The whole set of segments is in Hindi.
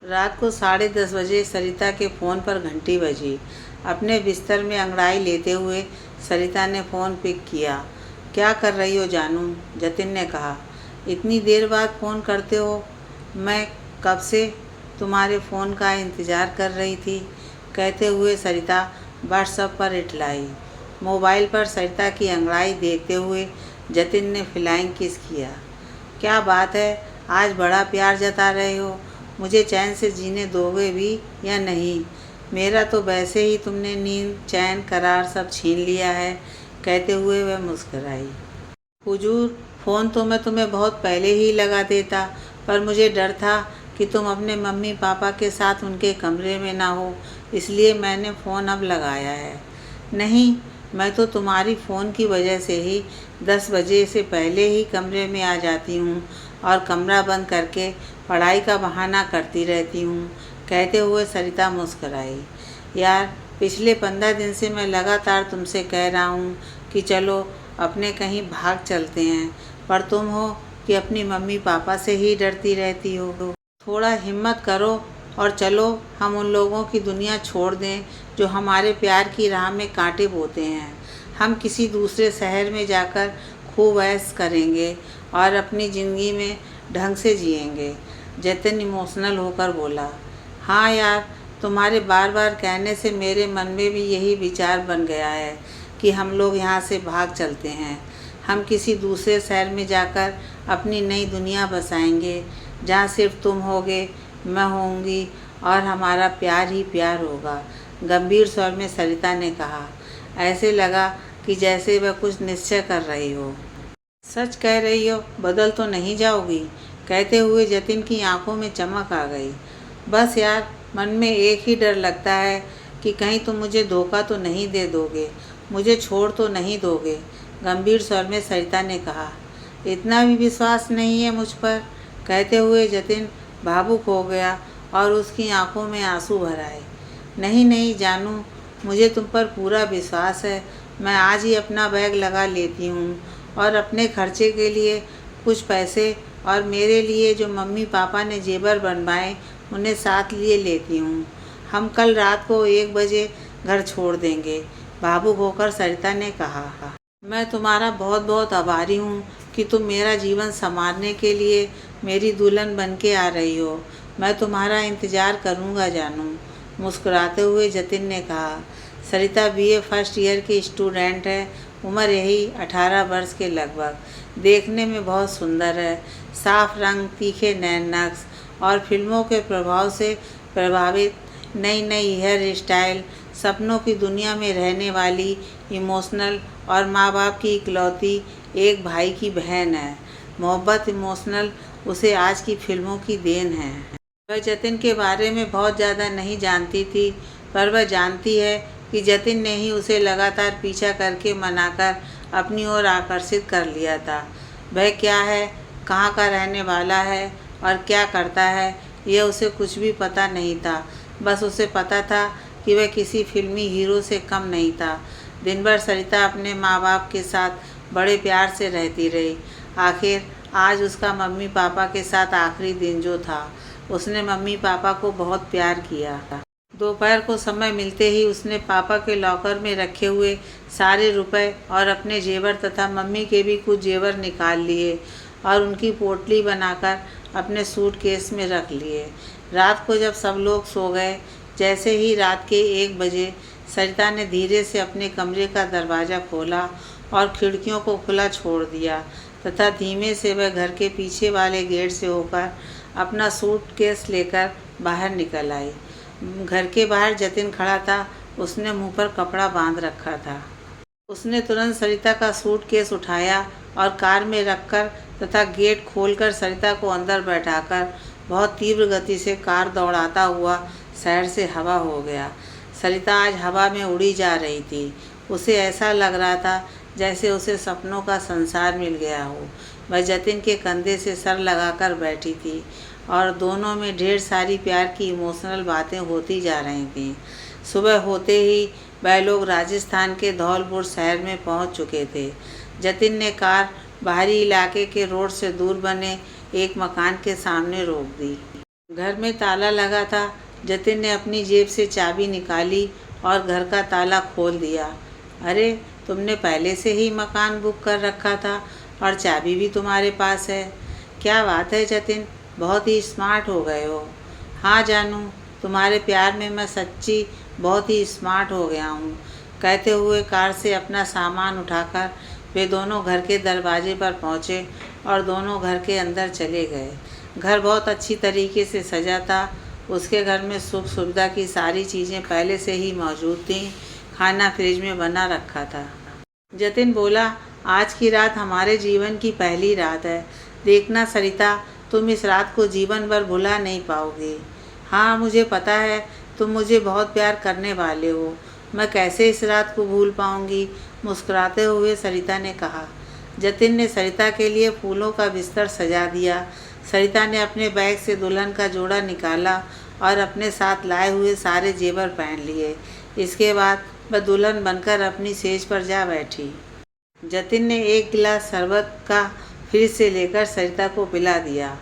रात को 10:30 बजे सरिता के फ़ोन पर घंटी बजी। अपने बिस्तर में अंगड़ाई लेते हुए सरिता ने फ़ोन पिक किया। क्या कर रही हो जानू? जतिन ने कहा। इतनी देर बाद फ़ोन करते हो? मैं कब से तुम्हारे फ़ोन का इंतज़ार कर रही थी, कहते हुए सरिता व्हाट्सएप पर रिप्लाई। मोबाइल पर सरिता की अंगड़ाई देखते हुए जतिन ने फ्लाइंग किस किया। क्या बात है, आज बड़ा प्यार जता रहे हो। मुझे चैन से जीने दोगे भी या नहीं? मेरा तो वैसे ही तुमने नींद, चैन, करार सब छीन लिया है, कहते हुए वह मुस्कुराई। हुजूर, फ़ोन तो मैं तुम्हें बहुत पहले ही लगा देता, पर मुझे डर था कि तुम अपने मम्मी पापा के साथ उनके कमरे में ना हो, इसलिए मैंने फ़ोन अब लगाया है। नहीं, मैं तो तुम्हारी फ़ोन की वजह से ही 10 बजे से पहले ही कमरे में आ जाती हूँ और कमरा बंद करके पढ़ाई का बहाना करती रहती हूँ, कहते हुए सरिता मुस्कुराई। यार, पिछले 15 दिन से मैं लगातार तुमसे कह रहा हूँ कि चलो अपने कहीं भाग चलते हैं, पर तुम हो कि अपनी मम्मी पापा से ही डरती रहती हो। थोड़ा हिम्मत करो और चलो हम उन लोगों की दुनिया छोड़ दें जो हमारे प्यार की राह में कांटे बोते हैं। हम किसी दूसरे शहर में जाकर खूब ऐश करेंगे और अपनी ज़िंदगी में ढंग से जिएंगे, जतिन इमोशनल होकर बोला। हाँ यार, तुम्हारे बार बार कहने से मेरे मन में भी यही विचार बन गया है कि हम लोग यहाँ से भाग चलते हैं। हम किसी दूसरे शहर में जाकर अपनी नई दुनिया बसाएंगे, जहाँ सिर्फ तुम होगे, मैं होंगी और हमारा प्यार ही प्यार होगा, गंभीर स्वर में सरिता ने कहा। ऐसे लगा कि जैसे वह कुछ निश्चय कर रही हो। सच कह रही हो? बदल तो नहीं जाओगी? कहते हुए जतिन की आंखों में चमक आ गई। बस यार, मन में एक ही डर लगता है कि कहीं तुम मुझे धोखा तो नहीं दे दोगे, मुझे छोड़ तो नहीं दोगे, गंभीर स्वर में सरिता ने कहा। इतना भी विश्वास नहीं है मुझ पर? कहते हुए जतिन भावुक हो गया और उसकी आंखों में आंसू भर आए। नहीं नहीं जानू, मुझे तुम पर पूरा विश्वास है। मैं आज ही अपना बैग लगा लेती हूँ और अपने खर्चे के लिए कुछ पैसे और मेरे लिए जो मम्मी पापा ने जेवर बनवाए उन्हें साथ लिए लेती हूँ। हम कल रात को 1 बजे घर छोड़ देंगे, भावुक होकर सरिता ने कहा। मैं तुम्हारा बहुत बहुत आभारी हूँ कि तुम मेरा जीवन संवारने के लिए मेरी दुल्हन बन के आ रही हो। मैं तुम्हारा इंतज़ार करूँगा जानू, मुस्कुराते हुए जतिन ने कहा। सरिता BA फर्स्ट ईयर की स्टूडेंट है, उम्र यही 18 वर्ष के लगभग, देखने में बहुत सुंदर है। साफ रंग, तीखे नैन नक्श और फिल्मों के प्रभाव से प्रभावित, नई नई हेयर स्टाइल, सपनों की दुनिया में रहने वाली, इमोशनल और माँ बाप की इकलौती एक भाई की बहन है। मोहब्बत इमोशनल उसे आज की फिल्मों की देन है। वह जतिन के बारे में बहुत ज़्यादा नहीं जानती थी, पर वह जानती है कि जतिन ने ही उसे लगातार पीछा करके मनाकर अपनी ओर आकर्षित कर लिया था। वह क्या है, कहाँ का रहने वाला है और क्या करता है, यह उसे कुछ भी पता नहीं था। बस उसे पता था कि वह किसी फिल्मी हीरो से कम नहीं था। दिन भर सरिता अपने माँ बाप के साथ बड़े प्यार से रहती रही। आखिर आज उसका मम्मी पापा के साथ आखिरी दिन जो था, उसने मम्मी पापा को बहुत प्यार किया। दोपहर को समय मिलते ही उसने पापा के लॉकर में रखे हुए सारे रुपए और अपने जेवर तथा मम्मी के भी कुछ जेवर निकाल लिए और उनकी पोटली बनाकर अपने सूटकेस में रख लिए। रात को जब सब लोग सो गए, जैसे ही रात के 1 बजे सरिता ने धीरे से अपने कमरे का दरवाज़ा खोला और खिड़कियों को खुला छोड़ दिया तथा धीमे से वह घर के पीछे वाले गेट से होकर अपना सूटकेस लेकर बाहर निकल आई। घर के बाहर जतिन खड़ा था, उसने मुंह पर कपड़ा बांध रखा था। उसने तुरंत सरिता का सूटकेस उठाया और कार में रखकर तथा गेट खोलकर सरिता को अंदर बैठाकर बहुत तीव्र गति से कार दौड़ाता हुआ शहर से हवा हो गया। सरिता आज हवा में उड़ी जा रही थी। उसे ऐसा लग रहा था जैसे उसे सपनों का संसार मिल गया हो। वह जतिन के कंधे से सर लगाकर बैठी थी और दोनों में ढेर सारी प्यार की इमोशनल बातें होती जा रही थीं। सुबह होते ही वह लोग राजस्थान के धौलपुर शहर में पहुंच चुके थे। जतिन ने कार बाहरी इलाके के रोड से दूर बने एक मकान के सामने रोक दी। घर में ताला लगा था। जतिन ने अपनी जेब से चाबी निकाली और घर का ताला खोल दिया। अरे, तुमने पहले से ही मकान बुक कर रखा था और चाबी भी तुम्हारे पास है। क्या बात है जतिन, बहुत ही स्मार्ट हो गए हो। हाँ जानू, तुम्हारे प्यार में मैं सच्ची बहुत ही स्मार्ट हो गया हूँ। कहते हुए कार से अपना सामान उठाकर वे दोनों घर के दरवाजे पर पहुँचे और दोनों घर के अंदर चले गए। घर बहुत अच्छी तरीके से सजा था। उसके घर में सुख सुविधा की सारी चीज़ें पहले से ही मौजूद थीं। खाना फ्रिज में बना रखा था। जतिन बोला, आज की रात हमारे जीवन की पहली रात है। देखना सरिता, तुम इस रात को जीवन भर भुला नहीं पाओगे। हाँ, मुझे पता है तुम मुझे बहुत प्यार करने वाले हो। मैं कैसे इस रात को भूल पाऊंगी, मुस्कुराते हुए सरिता ने कहा। जतिन ने सरिता के लिए फूलों का बिस्तर सजा दिया। सरिता ने अपने बैग से दुल्हन का जोड़ा निकाला और अपने साथ लाए हुए सारे जेवर पहन लिए। इसके बाद वह दुल्हन बनकर अपनी सेज पर जा बैठी। जतिन ने एक गिलास शरबत का फ्रिज से लेकर सरिता को पिला दिया।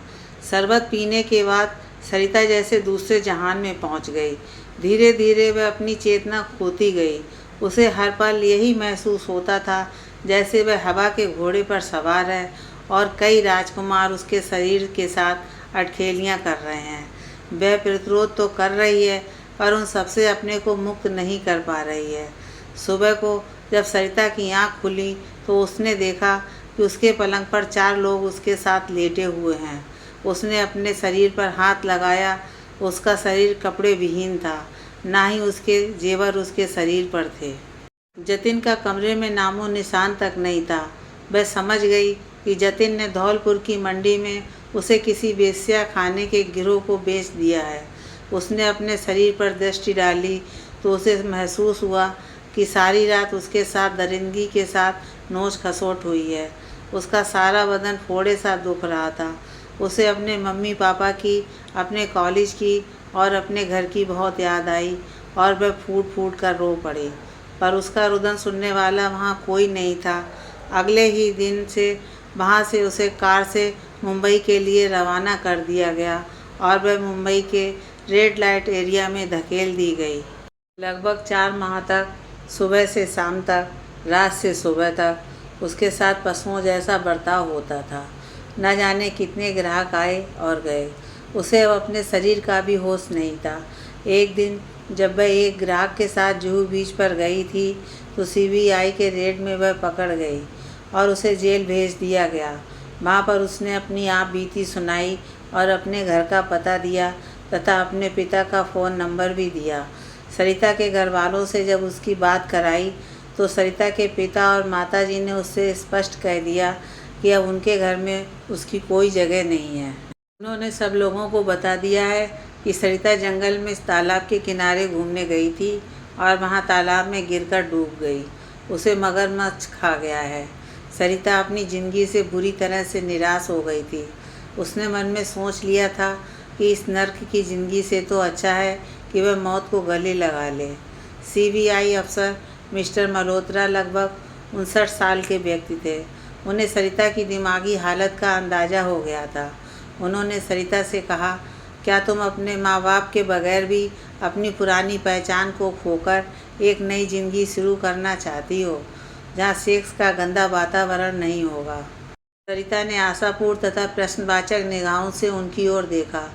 शरबत पीने के बाद सरिता जैसे दूसरे जहान में पहुंच गई। धीरे धीरे वह अपनी चेतना खोती गई। उसे हर पल यही महसूस होता था जैसे वह हवा के घोड़े पर सवार है और कई राजकुमार उसके शरीर के साथ अटखेलियाँ कर रहे हैं। वह प्रतिरोध तो कर रही है पर उन सबसे अपने को मुक्त नहीं कर पा रही है। सुबह को जब सरिता की आँख खुली तो उसने देखा कि उसके पलंग पर 4 लोग उसके साथ लेटे हुए हैं। उसने अपने शरीर पर हाथ लगाया। उसका शरीर कपड़े विहीन था, ना ही उसके जेवर उसके शरीर पर थे। जतिन का कमरे में नामो निशान तक नहीं था। वह समझ गई कि जतिन ने धौलपुर की मंडी में उसे किसी वेश्या खाने के गिरोह को बेच दिया है। उसने अपने शरीर पर दृष्टि डाली तो उसे महसूस हुआ कि सारी रात उसके साथ दरिंदगी के साथ नोच खसोट हुई है। उसका सारा बदन फोड़े सा दुख रहा था। उसे अपने मम्मी पापा की, अपने कॉलेज की और अपने घर की बहुत याद आई और वह फूट फूट कर रो पड़ी। पर उसका रुदन सुनने वाला वहाँ कोई नहीं था। अगले ही दिन से वहाँ से उसे कार से मुंबई के लिए रवाना कर दिया गया और वह मुंबई के रेड लाइट एरिया में धकेल दी गई। लगभग 4 माह तक, सुबह से शाम तक, रात से सुबह तक उसके साथ पशुओं जैसा बर्ताव होता था। न जाने कितने ग्राहक आए और गए। उसे अब अपने शरीर का भी होश नहीं था। एक दिन जब वह एक ग्राहक के साथ जुहू बीच पर गई थी तो सीबीआई के रेड में वह पकड़ गई और उसे जेल भेज दिया गया। वहाँ पर उसने अपनी आप बीती सुनाई और अपने घर का पता दिया तथा अपने पिता का फ़ोन नंबर भी दिया। सरिता के घर वालों से जब उसकी बात कराई तो सरिता के पिता और माताजी ने उससे स्पष्ट कह दिया कि अब उनके घर में उसकी कोई जगह नहीं है। उन्होंने सब लोगों को बता दिया है कि सरिता जंगल में इस तालाब के किनारे घूमने गई थी और वहाँ तालाब में गिरकर डूब गई। उसे मगरमच्छ खा गया है। सरिता अपनी ज़िंदगी से बुरी तरह से निराश हो गई थी। उसने मन में सोच लिया था कि इस नर्क की ज़िंदगी से तो अच्छा है कि वह मौत को गले लगा ले। सीबीआई अफसर मिस्टर मल्होत्रा लगभग 59 साल के व्यक्ति थे। उन्हें सरिता की दिमागी हालत का अंदाज़ा हो गया था। उन्होंने सरिता से कहा, क्या तुम अपने माँ बाप के बगैर भी अपनी पुरानी पहचान को खोकर एक नई ज़िंदगी शुरू करना चाहती हो, जहाँ सेक्स का गंदा वातावरण नहीं होगा? सरिता ने आशापूर्ण तथा प्रश्नवाचक निगाहों से उनकी ओर देखा।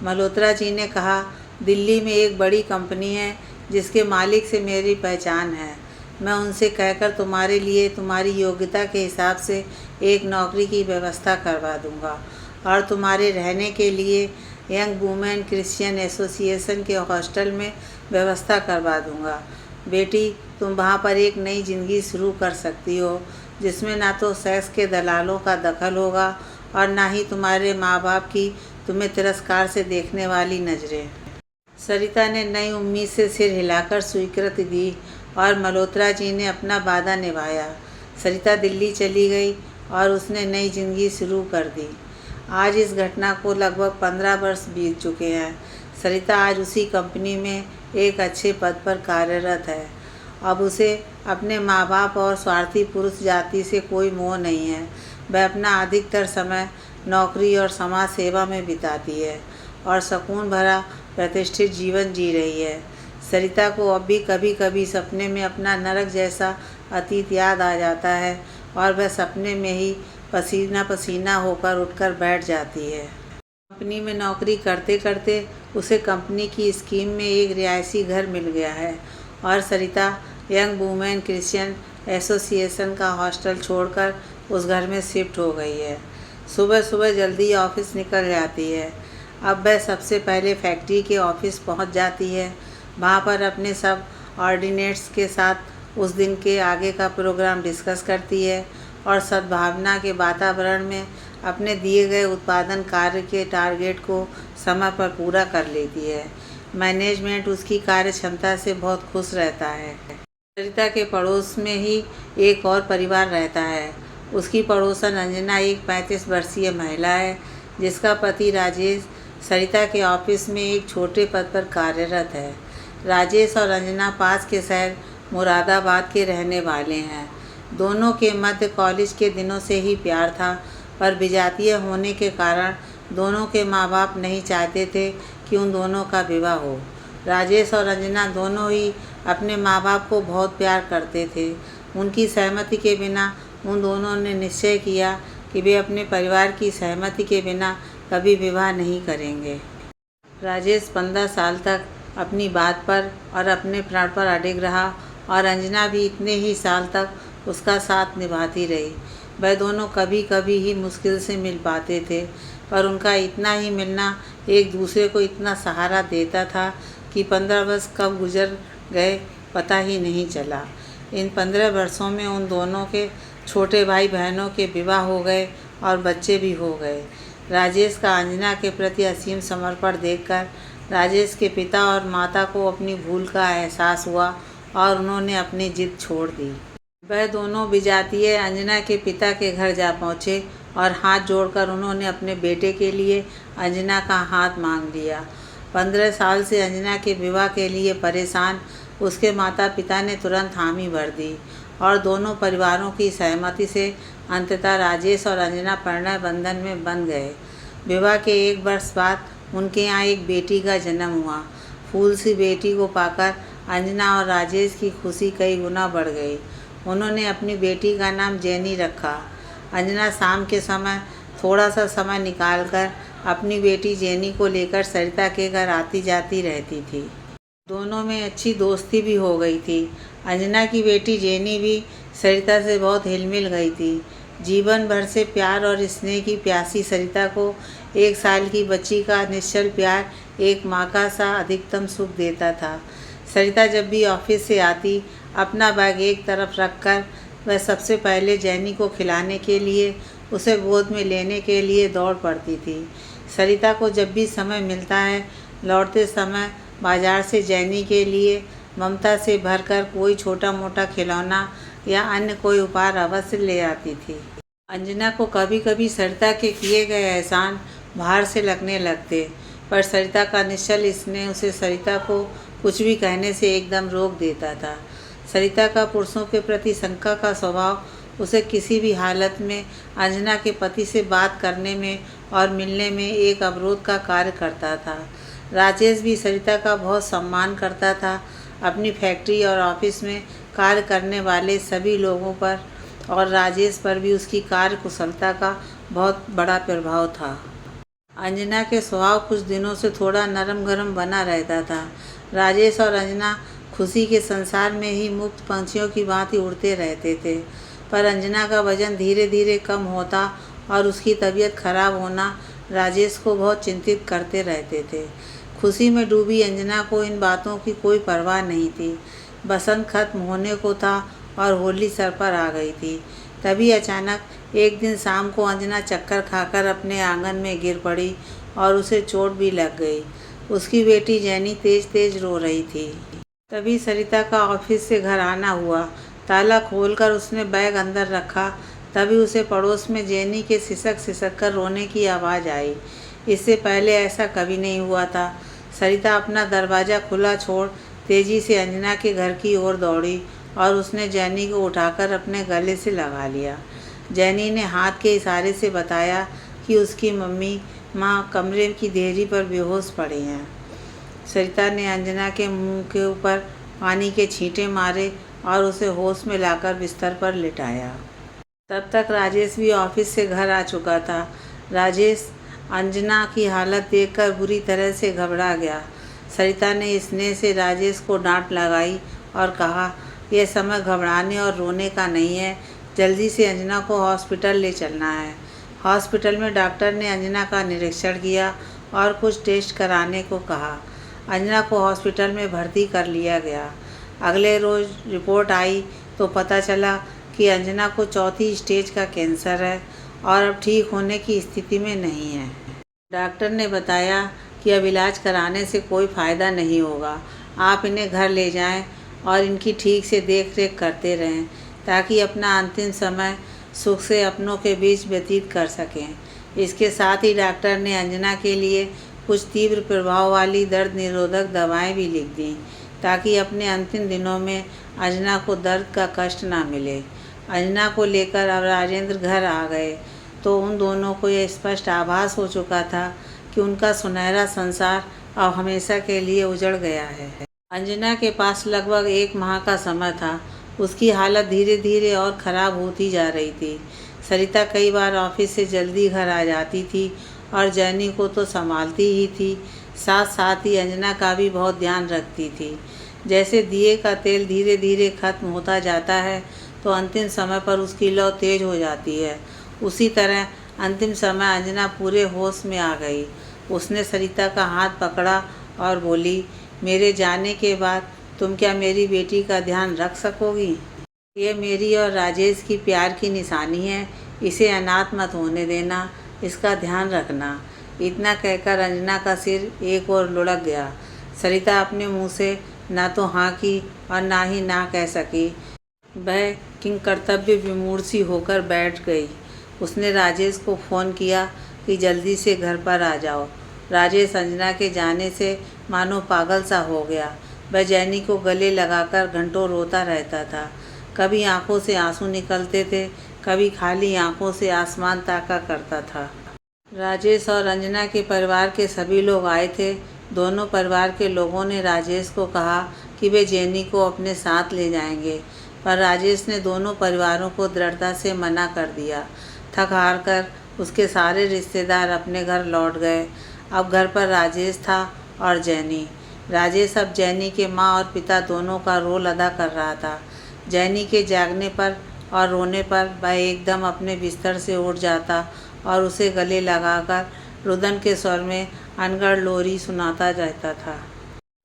मल्होत्रा जी ने कहा, दिल्ली में एक बड़ी कंपनी है जिसके मालिक से मेरी पहचान है। मैं उनसे कहकर तुम्हारे लिए तुम्हारी योग्यता के हिसाब से एक नौकरी की व्यवस्था करवा दूंगा और तुम्हारे रहने के लिए यंग वुमेन क्रिश्चियन एसोसिएशन के हॉस्टल में व्यवस्था करवा दूंगा। बेटी, तुम वहाँ पर एक नई ज़िंदगी शुरू कर सकती हो जिसमें ना तो सेक्स के दलालों का दखल होगा और ना ही तुम्हारे माँ बाप की तुम्हें तिरस्कार से देखने वाली नज़रें। सरिता ने नई उम्मीद से सिर हिलाकर स्वीकृति दी और मल्होत्रा जी ने अपना वादा निभाया। सरिता दिल्ली चली गई और उसने नई ज़िंदगी शुरू कर दी। आज इस घटना को लगभग 15 वर्ष बीत चुके हैं। सरिता आज उसी कंपनी में एक अच्छे पद पर कार्यरत है। अब उसे अपने माँ बाप और स्वार्थी पुरुष जाति से कोई मोह नहीं है। वह अपना अधिकतर समय नौकरी और समाज सेवा में बिताती है और सुकून भरा प्रतिष्ठित जीवन जी रही है। सरिता को अब भी कभी कभी सपने में अपना नरक जैसा अतीत याद आ जाता है और वह सपने में ही पसीना पसीना होकर उठकर बैठ जाती है। कंपनी में नौकरी करते करते उसे कंपनी की स्कीम में एक रिहायशी घर मिल गया है और सरिता यंग वुमेन क्रिश्चियन एसोसिएशन का हॉस्टल छोड़कर उस घर में शिफ्ट हो गई है। सुबह सुबह जल्दी ऑफिस निकल जाती है। अब वह सबसे पहले फैक्ट्री के ऑफिस पहुंच जाती है। वहां पर अपने सब ऑर्डिनेट्स के साथ उस दिन के आगे का प्रोग्राम डिस्कस करती है और सद्भावना के वातावरण में अपने दिए गए उत्पादन कार्य के टारगेट को समय पर पूरा कर लेती है। मैनेजमेंट उसकी कार्य क्षमता से बहुत खुश रहता है। सरिता के पड़ोस में ही एक और परिवार रहता है। उसकी पड़ोसन अंजना एक 35 वर्षीय महिला है जिसका पति राजेश सरिता के ऑफिस में एक छोटे पद पर कार्यरत है। राजेश और अंजना पास के शहर मुरादाबाद के रहने वाले हैं। दोनों के मध्य कॉलेज के दिनों से ही प्यार था, पर विजातीय होने के कारण दोनों के माँ बाप नहीं चाहते थे कि उन दोनों का विवाह हो। राजेश और अंजना दोनों ही अपने माँ बाप को बहुत प्यार करते थे। उनकी सहमति के बिना उन दोनों ने निश्चय किया कि वे अपने परिवार की सहमति के बिना कभी विवाह नहीं करेंगे। राजेश 15 साल तक अपनी बात पर और अपने प्राण पर अडिग रहा और अंजना भी इतने ही साल तक उसका साथ निभाती रही। वह दोनों कभी कभी ही मुश्किल से मिल पाते थे, पर उनका इतना ही मिलना एक दूसरे को इतना सहारा देता था कि 15 वर्ष कब गुजर गए पता ही नहीं चला। इन 15 वर्षों में उन दोनों के छोटे भाई बहनों के विवाह हो गए और बच्चे भी हो गए। राजेश का अंजना के प्रति असीम समर्पण देखकर राजेश के पिता और माता को अपनी भूल का एहसास हुआ और उन्होंने अपनी जिद छोड़ दी। वह दोनों विजातीय अंजना के पिता के घर जा पहुँचे और हाथ जोड़कर उन्होंने अपने बेटे के लिए अंजना का हाथ मांग लिया। 15 साल से अंजना के विवाह के लिए परेशान उसके माता पिता ने तुरंत हामी भर दी और दोनों परिवारों की सहमति से अंततः राजेश और अंजना प्रणय बंधन में बंध गए। विवाह के 1 वर्ष बाद उनके यहाँ एक बेटी का जन्म हुआ। फूल सी बेटी को पाकर अंजना और राजेश की खुशी कई गुना बढ़ गई। उन्होंने अपनी बेटी का नाम जेनी रखा। अंजना शाम के समय थोड़ा सा समय निकालकर अपनी बेटी जेनी को लेकर सरिता के घर आती जाती रहती थी। दोनों में अच्छी दोस्ती भी हो गई थी। अंजना की बेटी जेनी भी सरिता से बहुत हिल मिल गई थी। जीवन भर से प्यार और स्नेह की प्यासी सरिता को 1 साल की बच्ची का निश्चल प्यार एक माँ का सा अधिकतम सुख देता था। सरिता जब भी ऑफिस से आती अपना बैग एक तरफ रखकर वह सबसे पहले जेनी को खिलाने के लिए उसे गोद में लेने के लिए दौड़ पड़ती थी। सरिता को जब भी समय मिलता है लौटते समय बाजार से जेनी के लिए ममता से भरकर कोई छोटा मोटा खिलौना या अन्य कोई उपहार अवश्य ले आती थी। अंजना को कभी कभी सरिता के किए गए एहसान बाहर से लगने लगते, पर सरिता का निश्चल स्नेह उसे सरिता को कुछ भी कहने से एकदम रोक देता था। सरिता का पुरुषों के प्रति शंका का स्वभाव उसे किसी भी हालत में अंजना के पति से बात करने में और मिलने में एक अवरोध का कार्य करता था। राजेश भी सरिता का बहुत सम्मान करता था। अपनी फैक्ट्री और ऑफिस में कार्य करने वाले सभी लोगों पर और राजेश पर भी उसकी कार्य कुशलता का बहुत बड़ा प्रभाव था। अंजना के स्वभाव कुछ दिनों से थोड़ा नरम गरम बना रहता था। राजेश और अंजना खुशी के संसार में ही मुक्त पंछियों की भांति उड़ते रहते थे, पर अंजना का वजन धीरे धीरे कम होता और उसकी तबीयत खराब होना राजेश को बहुत चिंतित करते रहते थे। खुशी में डूबी अंजना को इन बातों की कोई परवाह नहीं थी। बसंत खत्म होने को था और होली सर पर आ गई थी। तभी अचानक एक दिन शाम को अंजना चक्कर खाकर अपने आंगन में गिर पड़ी और उसे चोट भी लग गई। उसकी बेटी जेनी तेज तेज रो रही थी। तभी सरिता का ऑफिस से घर आना हुआ। ताला खोलकर उसने बैग अंदर रखा, तभी उसे पड़ोस में जेनी के सिसक कर रोने की आवाज़ आई। इससे पहले ऐसा कभी नहीं हुआ था। सरिता अपना दरवाज़ा खुला छोड़ तेज़ी से अंजना के घर की ओर दौड़ी और उसने जेनी को उठाकर अपने गले से लगा लिया। जेनी ने हाथ के इशारे से बताया कि उसकी मम्मी माँ कमरे की देहरी पर बेहोश पड़े हैं। सरिता ने अंजना के मुंह के ऊपर पानी के छींटे मारे और उसे होश में लाकर बिस्तर पर लिटाया। तब तक राजेश भी ऑफिस से घर आ चुका था। राजेश अंजना की हालत देखकर बुरी तरह से घबरा गया। सरिता ने स्नेह से राजेश को डांट लगाई और कहा, यह समय घबराने और रोने का नहीं है, जल्दी से अंजना को हॉस्पिटल ले चलना है। हॉस्पिटल में डॉक्टर ने अंजना का निरीक्षण किया और कुछ टेस्ट कराने को कहा। अंजना को हॉस्पिटल में भर्ती कर लिया गया। अगले रोज़ रिपोर्ट आई तो पता चला कि अंजना को 4थी स्टेज का कैंसर है और अब ठीक होने की स्थिति में नहीं है। डॉक्टर ने बताया कि अब इलाज कराने से कोई फ़ायदा नहीं होगा। आप इन्हें घर ले जाएं और इनकी ठीक से देख रेख करते रहें ताकि अपना अंतिम समय सुख से अपनों के बीच व्यतीत कर सकें। इसके साथ ही डॉक्टर ने अंजना के लिए कुछ तीव्र प्रभाव वाली दर्द निरोधक दवाएं भी लिख दी ताकि अपने अंतिम दिनों में अंजना को दर्द का कष्ट ना मिले। अंजना को लेकर अब राजेंद्र घर आ गए तो उन दोनों को यह स्पष्ट आभास हो चुका था कि उनका सुनहरा संसार अब हमेशा के लिए उजड़ गया है। अंजना के पास लगभग 1 माह का समय था। उसकी हालत धीरे धीरे और ख़राब होती जा रही थी। सरिता कई बार ऑफिस से जल्दी घर आ जाती थी और जैनी को तो संभालती ही थी, साथ साथ ही अंजना का भी बहुत ध्यान रखती थी। जैसे दिए का तेल धीरे धीरे खत्म होता जाता है तो अंतिम समय पर उसकी लौ तेज हो जाती है, उसी तरह अंतिम समय अंजना पूरे होश में आ गई। उसने सरिता का हाथ पकड़ा और बोली, मेरे जाने के बाद तुम क्या मेरी बेटी का ध्यान रख सकोगी? ये मेरी और राजेश की प्यार की निशानी है, इसे अनाथ मत होने देना, इसका ध्यान रखना। इतना कहकर अंजना का सिर एक ओर लुढ़क गया। सरिता अपने मुंह से ना तो हाँ की और ना ही ना कह सकी। वह किंकर्तव्य विमूढ़ सी होकर बैठ गई। उसने राजेश को फ़ोन किया कि जल्दी से घर पर आ जाओ। राजेश अंजना के जाने से मानो पागल सा हो गया। वह जैनी को गले लगाकर घंटों रोता रहता था। कभी आंखों से आंसू निकलते थे, कभी खाली आंखों से आसमान ताका करता था। राजेश और अंजना के परिवार के सभी लोग आए थे। दोनों परिवार के लोगों ने राजेश को कहा कि वे जैनी को अपने साथ ले जाएंगे, पर राजेश ने दोनों परिवारों को दृढ़ता से मना कर दिया। थक हार कर उसके सारे रिश्तेदार अपने घर लौट गए। अब घर पर राजेश था और जैनी। राजेश अब जैनी के माँ और पिता दोनों का रोल अदा कर रहा था। जैनी के जागने पर और रोने पर वह एकदम अपने बिस्तर से उठ जाता और उसे गले लगाकर रुदन के स्वर में अनगढ़ लोरी सुनाता रहता था।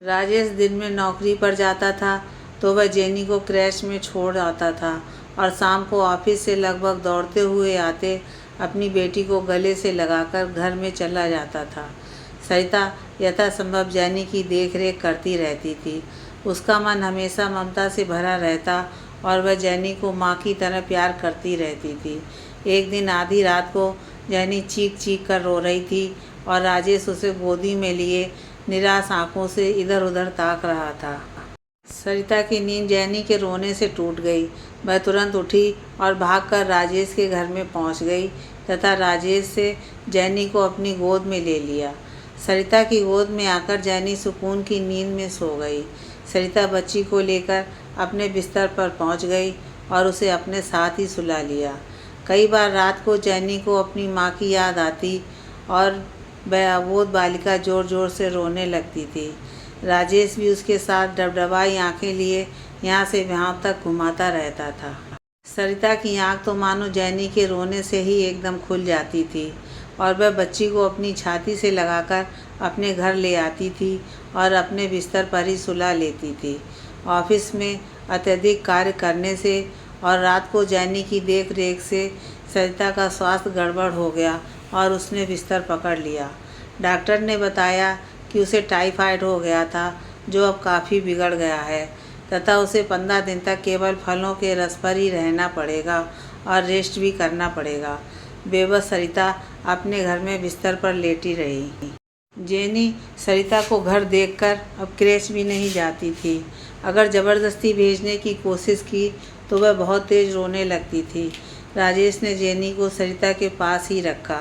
राजेश दिन में नौकरी पर जाता था तो वह जैनी को क्रैश में छोड़ आता था और शाम को ऑफिस से लगभग दौड़ते हुए आते अपनी बेटी को गले से लगाकर घर में चला जाता था। सरिता यथासंभव जैनी की देख रेख करती रहती थी। उसका मन हमेशा ममता से भरा रहता और वह जैनी को माँ की तरह प्यार करती रहती थी। एक दिन आधी रात को जैनी चीख चीख कर रो रही थी और राजेश उसे गोदी में लिए निराश आंखों से इधर उधर ताक रहा था। सरिता की नींद जैनी के रोने से टूट गई। वह तुरंत उठी और भागकर राजेश के घर में पहुंच गई तथा राजेश से जैनी को अपनी गोद में ले लिया। सरिता की गोद में आकर जैनी सुकून की नींद में सो गई। सरिता बच्ची को लेकर अपने बिस्तर पर पहुंच गई और उसे अपने साथ ही सुला लिया। कई बार रात को जैनी को अपनी माँ की याद आती और वह अबोध बालिका ज़ोर ज़ोर से रोने लगती थी। राजेश भी उसके साथ डबडबाई आंखें लिए यहाँ से वहाँ तक घुमाता रहता था। सरिता की आँख तो मानो जैनी के रोने से ही एकदम खुल जाती थी और वह बच्ची को अपनी छाती से लगाकर अपने घर ले आती थी और अपने बिस्तर पर ही सुला लेती थी। ऑफिस में अत्यधिक कार्य करने से और रात को जैनी की देख रेख से सरिता का स्वास्थ्य गड़बड़ हो गया और उसने बिस्तर पकड़ लिया। डॉक्टर ने बताया कि उसे टाइफाइड हो गया था जो अब काफ़ी बिगड़ गया है तथा उसे 15 दिन तक केवल फलों के रस पर ही रहना पड़ेगा और रेस्ट भी करना पड़ेगा। बेबस सरिता अपने घर में बिस्तर पर लेटी रही। जैनी सरिता को घर देखकर अब क्रैच भी नहीं जाती थी। अगर ज़बरदस्ती भेजने की कोशिश की तो वह बहुत तेज़ रोने लगती थी। राजेश ने जैनी को सरिता के पास ही रखा।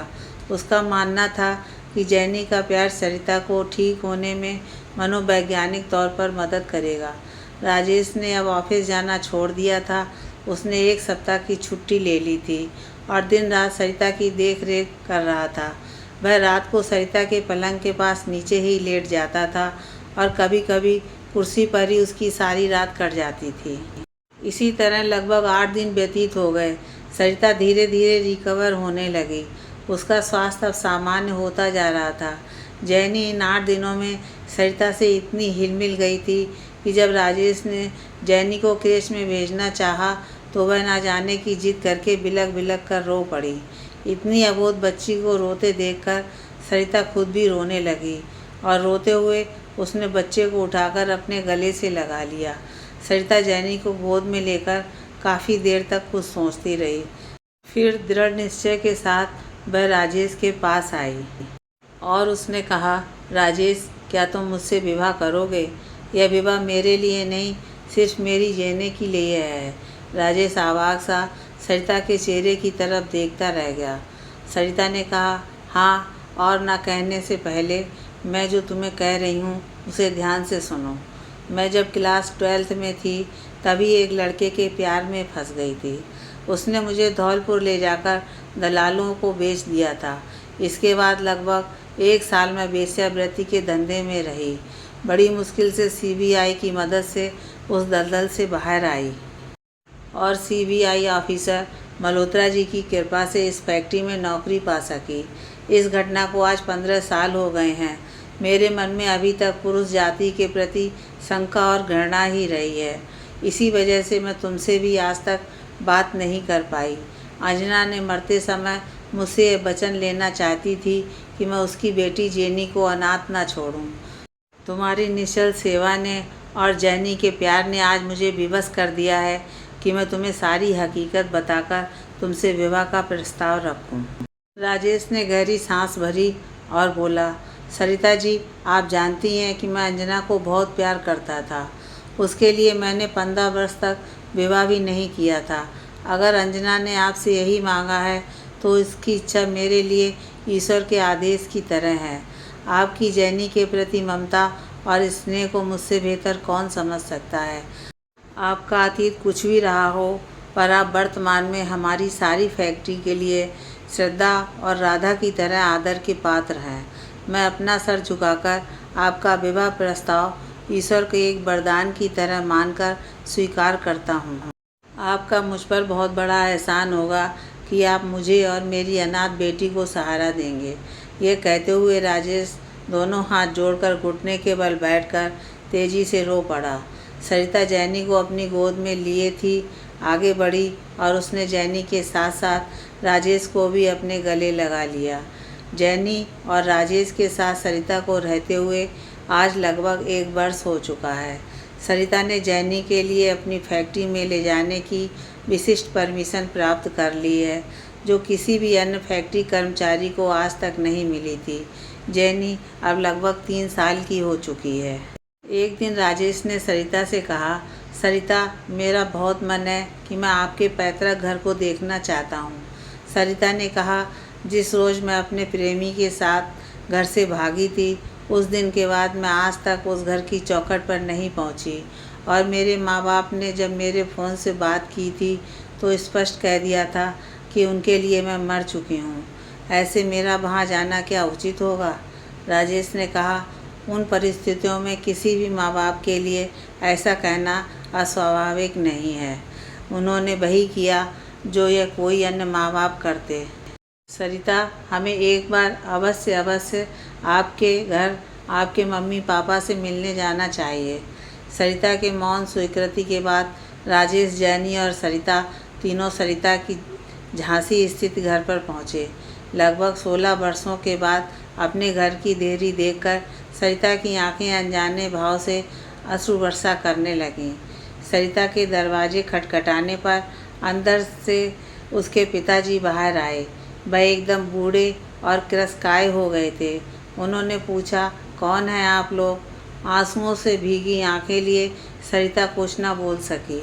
उसका मानना था कि जैनी का प्यार सरिता को ठीक होने में मनोवैज्ञानिक तौर पर मदद करेगा। राजेश ने अब ऑफिस जाना छोड़ दिया था। उसने 1 सप्ताह की छुट्टी ले ली थी और दिन रात सरिता की देख रेख कर रहा था। वह रात को सरिता के पलंग के पास नीचे ही लेट जाता था और कभी कभी कुर्सी पर ही उसकी सारी रात कट जाती थी। इसी तरह लगभग 8 दिन व्यतीत हो गए। सरिता धीरे धीरे रिकवर होने लगी। उसका स्वास्थ्य अब सामान्य होता जा रहा था। जैनी इन 8 दिनों में सरिता से इतनी हिलमिल गई थी कि जब राजेश ने जैनी को क्रेच में भेजना चाहा तो वह ना जाने की जिद करके बिलख बिलख कर रो पड़ी। इतनी अबोध बच्ची को रोते देखकर सरिता खुद भी रोने लगी और रोते हुए उसने बच्चे को उठाकर अपने गले से लगा लिया। सरिता जैनी को गोद में लेकर काफ़ी देर तक कुछ सोचती रही। फिर दृढ़ निश्चय के साथ वह राजेश के पास आई और उसने कहा, राजेश, क्या तुम मुझसे विवाह करोगे? यह विवाह मेरे लिए नहीं, सिर्फ मेरी जैनी के लिए है। राजेश अवाक सा सरिता के चेहरे की तरफ देखता रह गया। सरिता ने कहा, हाँ, और ना कहने से पहले मैं जो तुम्हें कह रही हूँ उसे ध्यान से सुनो। मैं जब क्लास 12th में थी तभी एक लड़के के प्यार में फंस गई थी। उसने मुझे धौलपुर ले जाकर दलालों को बेच दिया था। इसके बाद लगभग 1 साल मैं वेश्यावृत्ति के धंधे में रही। बड़ी मुश्किल से सीबीआई की मदद से उस दलदल से बाहर आई और सीबीआई ऑफिसर मल्होत्रा जी की कृपा से इस फैक्ट्री में नौकरी पा सकी। इस घटना को आज 15 साल हो गए हैं। मेरे मन में अभी तक पुरुष जाति के प्रति शंका और घृणा ही रही है। इसी वजह से मैं तुमसे भी आज तक बात नहीं कर पाई। अंजना ने मरते समय मुझसे ये वचन लेना चाहती थी कि मैं उसकी बेटी जैनी को अनाथ ना छोड़ूं। तुम्हारी निश्चल सेवा ने और जैनी के प्यार ने आज मुझे विवश कर दिया है कि मैं तुम्हें सारी हकीकत बताकर तुमसे विवाह का प्रस्ताव रखूं। राजेश ने गहरी सांस भरी और बोला, सरिता जी, आप जानती हैं कि मैं अंजना को बहुत प्यार करता था। उसके लिए मैंने 15 वर्ष तक विवाह भी नहीं किया था। अगर अंजना ने आपसे यही मांगा है तो इसकी इच्छा मेरे लिए ईश्वर के आदेश की तरह है। आपकी जैनी के प्रति ममता और स्नेह को मुझसे बेहतर कौन समझ सकता है। आपका अतीत कुछ भी रहा हो, पर आप वर्तमान में हमारी सारी फैक्ट्री के लिए श्रद्धा और राधा की तरह आदर के पात्र हैं। मैं अपना सर झुकाकर आपका विवाह प्रस्ताव ईश्वर के एक वरदान की तरह मानकर स्वीकार करता हूँ। आपका मुझ पर बहुत बड़ा एहसान होगा कि आप मुझे और मेरी अनाथ बेटी को सहारा देंगे। ये कहते हुए राजेश दोनों हाथ जोड़कर घुटने के बल बैठकर तेजी से रो पड़ा। सरिता जैनी को अपनी गोद में लिए थी, आगे बढ़ी और उसने जैनी के साथ साथ राजेश को भी अपने गले लगा लिया। जैनी और राजेश के साथ सरिता को रहते हुए आज लगभग 1 वर्ष हो चुका है। सरिता ने जैनी के लिए अपनी फैक्ट्री में ले जाने की विशिष्ट परमिशन प्राप्त कर ली है, जो किसी भी अन्य फैक्ट्री कर्मचारी को आज तक नहीं मिली थी। जैनी अब लगभग 3 साल की हो चुकी है। एक दिन राजेश ने सरिता से कहा, सरिता, मेरा बहुत मन है कि मैं आपके पैतृक घर को देखना चाहता हूँ। सरिता ने कहा, जिस रोज़ मैं अपने प्रेमी के साथ घर से भागी थी, उस दिन के बाद मैं आज तक उस घर की चौखट पर नहीं पहुँची और मेरे माँ बाप ने जब मेरे फ़ोन से बात की थी तो स्पष्ट कह दिया था कि उनके लिए मैं मर चुकी हूँ। ऐसे मेरा वहाँ जाना क्या उचित होगा? राजेश ने कहा, उन परिस्थितियों में किसी भी माँ बाप के लिए ऐसा कहना अस्वाभाविक नहीं है। उन्होंने वही किया जो यह कोई अन्य माँ बाप करते। सरिता, हमें एक बार अवश्य आपके घर आपके मम्मी पापा से मिलने जाना चाहिए। सरिता के मौन स्वीकृति के बाद राजेश, जैनी और सरिता तीनों सरिता की झांसी स्थित घर पर पहुँचे। लगभग 16 वर्षों के बाद अपने घर की देरी देखकर सरिता की आंखें अनजाने भाव से अश्रु वर्षा करने लगीं। सरिता के दरवाजे खटखटाने पर अंदर से उसके पिताजी बाहर आए। वह एकदम बूढ़े और क्रशकाय हो गए थे। उन्होंने पूछा, कौन है आप लोग? आंसुओं से भीगी आंखें लिए सरिता कुछ न बोल सकी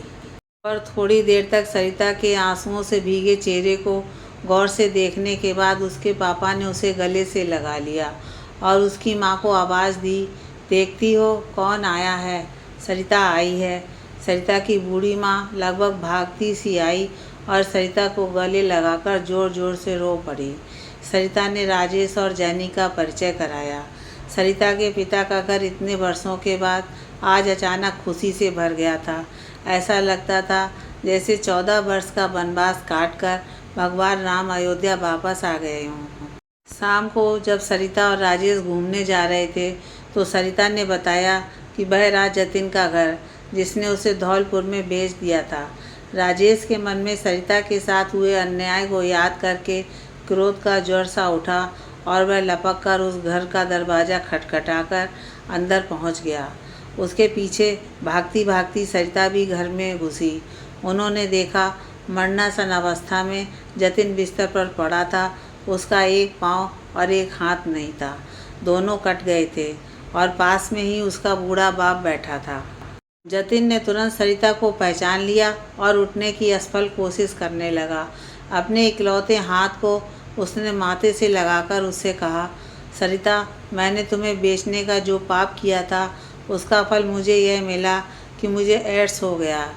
और थोड़ी देर तक सरिता के आंसुओं से भीगे चेहरे को गौर से देखने के बाद उसके पापा ने उसे गले से लगा लिया और उसकी माँ को आवाज़ दी, देखती हो कौन आया है? सरिता आई है। सरिता की बूढ़ी माँ लगभग भागती सी आई और सरिता को गले लगाकर ज़ोर ज़ोर से रो पड़ी। सरिता ने राजेश और जैनी का परिचय कराया। सरिता के पिता का घर इतने वर्षों के बाद आज अचानक खुशी से भर गया था। ऐसा लगता था जैसे 14 वर्ष का वनवास काटकर भगवान राम अयोध्या वापस आ गए हों। शाम को जब सरिता और राजेश घूमने जा रहे थे तो सरिता ने बताया कि वह राज जतिन का घर जिसने उसे धौलपुर में बेच दिया था। राजेश के मन में सरिता के साथ हुए अन्याय को याद करके क्रोध का जोर सा उठा और वह लपक कर उस घर का दरवाज़ा खटखटाकर अंदर पहुंच गया। उसके पीछे भागती भागती सरिता भी घर में घुसी। उन्होंने देखा मरणासन अवस्था में जतिन बिस्तर पर पड़ा था। उसका एक पाँव और एक हाथ नहीं था, दोनों कट गए थे और पास में ही उसका बूढ़ा बाप बैठा था। जतिन ने तुरंत सरिता को पहचान लिया और उठने की असफल कोशिश करने लगा। अपने इकलौते हाथ को उसने माथे से लगाकर उससे कहा, सरिता, मैंने तुम्हें बेचने का जो पाप किया था उसका फल मुझे यह मिला कि मुझे एड्स हो गया।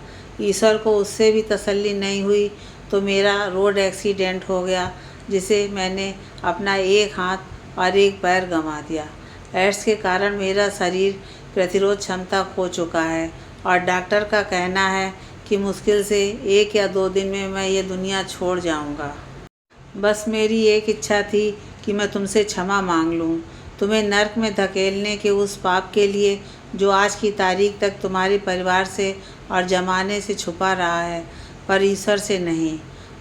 ईश्वर को उससे भी तसल्ली नहीं हुई तो मेरा रोड एक्सीडेंट हो गया जिसे मैंने अपना एक हाथ और एक पैर गंवा दिया। एड्स के कारण मेरा शरीर प्रतिरोध क्षमता खो चुका है और डॉक्टर का कहना है कि मुश्किल से 1 या 2 दिन में मैं ये दुनिया छोड़ जाऊंगा। बस मेरी एक इच्छा थी कि मैं तुमसे क्षमा मांग लूं, तुम्हें नर्क में धकेलने के उस पाप के लिए जो आज की तारीख तक तुम्हारे परिवार से और ज़माने से छुपा रहा है, पर ईश्वर से नहीं।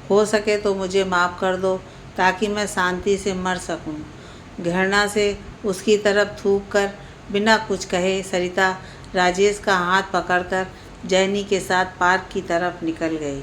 हो सके तो मुझे माफ़ कर दो ताकि मैं शांति से मर सकूं। घृणा से उसकी तरफ थूक कर बिना कुछ कहे सरिता राजेश का हाथ पकड़कर जैनी के साथ पार्क की तरफ निकल गई।